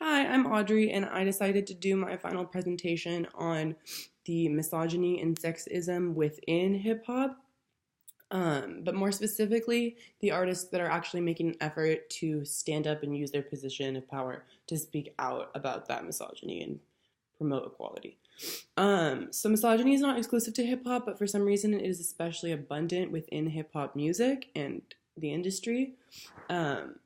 Hi, I'm Audrey, and I decided to do my final presentation on the misogyny and sexism within hip hop. But more specifically, the artists that are actually making an effort to stand up and use their position of power to speak out about that misogyny and promote equality. So misogyny is not exclusive to hip hop, but for some reason it is especially abundant within hip hop music and the industry. And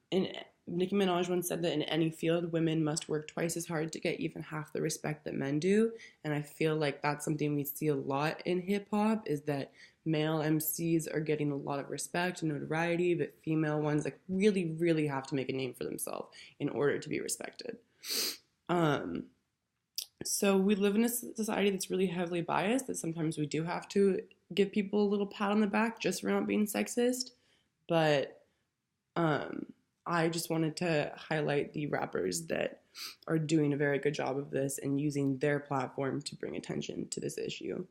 Nicki Minaj once said that in any field, women must work twice as hard to get even half the respect that men do. And I feel like that's something we see a lot in hip hop is that male MCs are getting a lot of respect and notoriety, but female ones like really, really have to make a name for themselves in order to be respected. Um, so we live in a society that's really heavily biased, that sometimes we do have to give people a little pat on the back just for not being sexist. But um, I just wanted to highlight the rappers that are doing a very good job of this and using their platform to bring attention to this issue.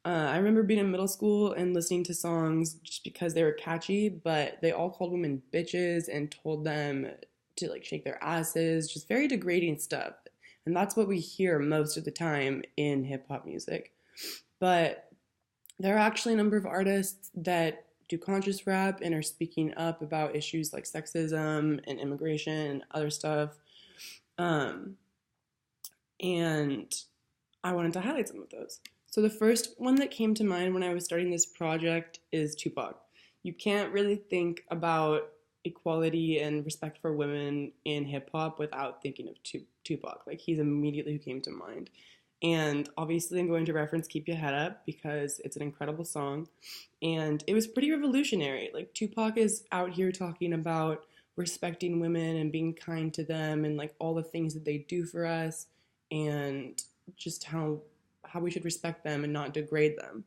I remember being in middle school and listening to songs just because they were catchy, but they all called women bitches and told them to like shake their asses, just very degrading stuff. And that's what we hear most of the time in hip hop music. But there are actually a number of artists that do conscious rap and are speaking up about issues like sexism and immigration and other stuff. Um, and I wanted to highlight some of those. So the first one that came to mind when I was starting this project is Tupac. You can't really think about equality and respect for women in hip hop without thinking of Tupac. Like he's immediately who came to mind. And obviously, I'm going to reference Keep Your Head Up because it's an incredible song. And it was pretty revolutionary. Like, Tupac is out here talking about respecting women and being kind to them and, like, all the things that they do for us and just how we should respect them and not degrade them.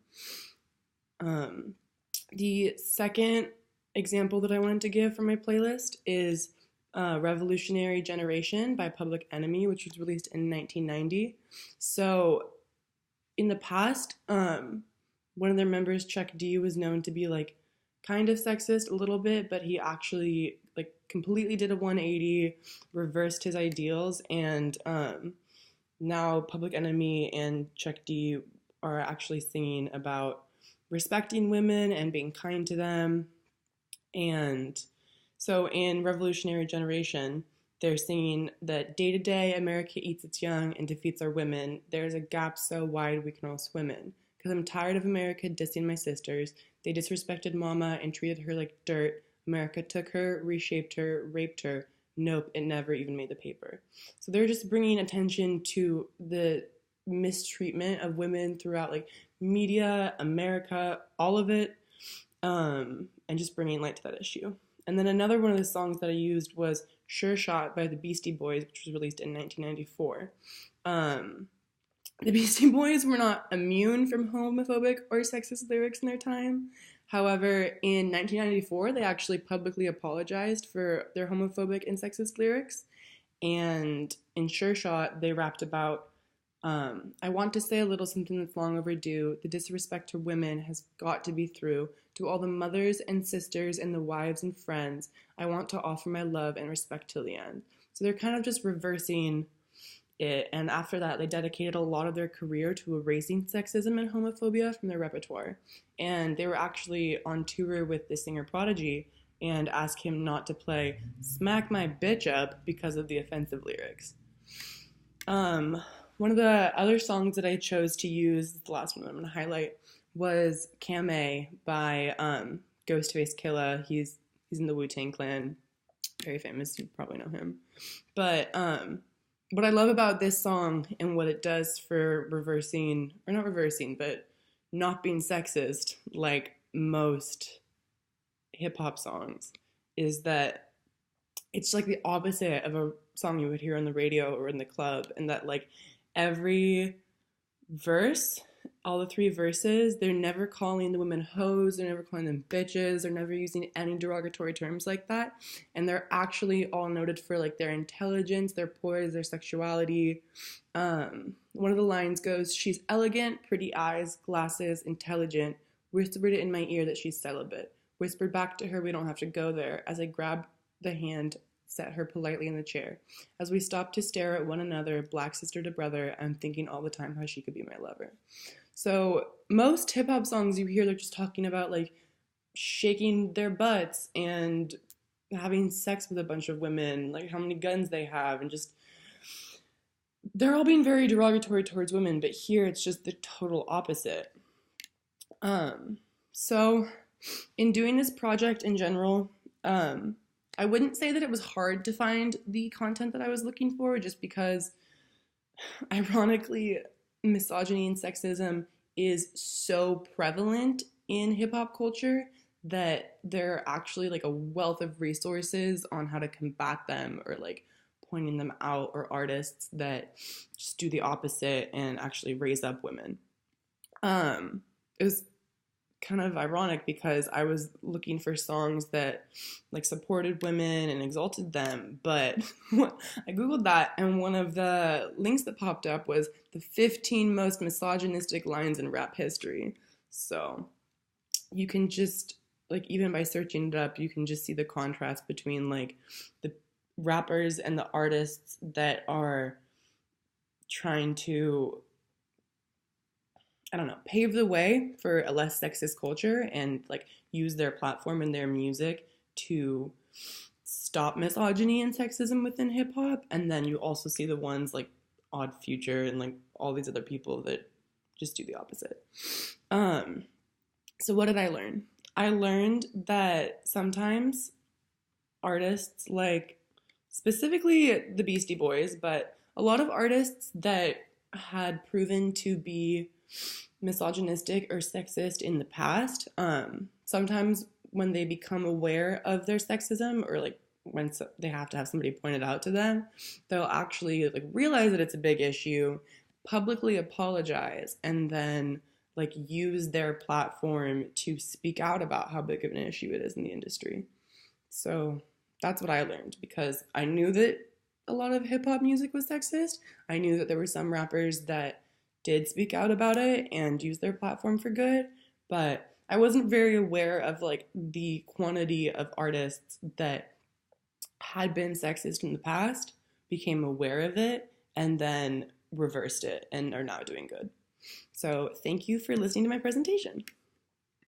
The second example that I wanted to give from my playlist is Revolutionary Generation by Public Enemy, which was released in 1990. So in the past, one of their members, Chuck D, was known to be like kind of sexist a little bit, but he actually like completely did a 180, reversed his ideals, and now Public Enemy and Chuck D are actually singing about respecting women and being kind to them. And so in Revolutionary Generation, they're singing that day to day America eats its young and defeats our women. There's a gap so wide we can all swim in. Because I'm tired of America dissing my sisters. They disrespected mama and treated her like dirt. America took her, reshaped her, raped her. Nope, it never even made the paper. So they're just bringing attention to the mistreatment of women throughout like media, America, all of it, and just bringing light to that issue. And then another one of the songs that I used was Sure Shot by the Beastie Boys, which was released in 1994. The Beastie Boys were not immune from homophobic or sexist lyrics in their time. However, in 1994, they actually publicly apologized for their homophobic and sexist lyrics. And in Sure Shot, they rapped about, I want to say a little something that's long overdue. The disrespect to women has got to be through. To all the mothers and sisters and the wives and friends, I want to offer my love and respect till the end. So they're kind of just reversing it. And after that, they dedicated a lot of their career to erasing sexism and homophobia from their repertoire. And they were actually on tour with the singer Prodigy and asked him not to play Smack My Bitch Up because of the offensive lyrics. One of the other songs that I chose to use, the last one I'm going to highlight, was Camé by Ghostface Killah. He's in the Wu-Tang Clan, very famous. You probably know him. But what I love about this song and what it does for reversing, or not reversing, but not being sexist like most hip-hop songs, is that it's like the opposite of a song you would hear on the radio or in the club, and that like every verse, all the three verses, they're never calling the women hoes, they're never calling them bitches, they're never using any derogatory terms like that, and they're actually all noted for like their intelligence, their poise, their sexuality. One of the lines goes, she's elegant, pretty eyes, glasses, intelligent, whispered it in my ear that she's celibate, whispered back to her we don't have to go there, as I grab the hand set her politely in the chair. As we stopped to stare at one another, black sister to brother, I'm thinking all the time how she could be my lover. So most hip hop songs you hear, they're just talking about like shaking their butts and having sex with a bunch of women, like how many guns they have, and just they're all being very derogatory towards women, but here it's just the total opposite. So in doing this project in general, I wouldn't say that it was hard to find the content that I was looking for, just because ironically, misogyny and sexism is so prevalent in hip hop culture that there are actually like a wealth of resources on how to combat them, or like pointing them out, or artists that just do the opposite and actually raise up women. It was kind of ironic because I was looking for songs that like supported women and exalted them, but I googled that and one of the links that popped up was the 15 most misogynistic lines in rap history. So you can just like, even by searching it up, you can just see the contrast between like the rappers and the artists that are trying to, I don't know, pave the way for a less sexist culture and like use their platform and their music to stop misogyny and sexism within hip hop. And then you also see the ones like Odd Future and like all these other people that just do the opposite. So what did I learn? I learned that sometimes artists, like specifically the Beastie Boys, but a lot of artists that had proven to be misogynistic or sexist in the past, sometimes when they become aware of their sexism, or like when they have to have somebody point it out to them, they'll actually like realize that it's a big issue, publicly apologize, and then like use their platform to speak out about how big of an issue it is in the industry. So that's what I learned, because I knew that a lot of hip hop music was sexist. I knew that there were some rappers that did speak out about it and use their platform for good, but I wasn't very aware of like the quantity of artists that had been sexist in the past, became aware of it, and then reversed it and are now doing good. So thank you for listening to my presentation.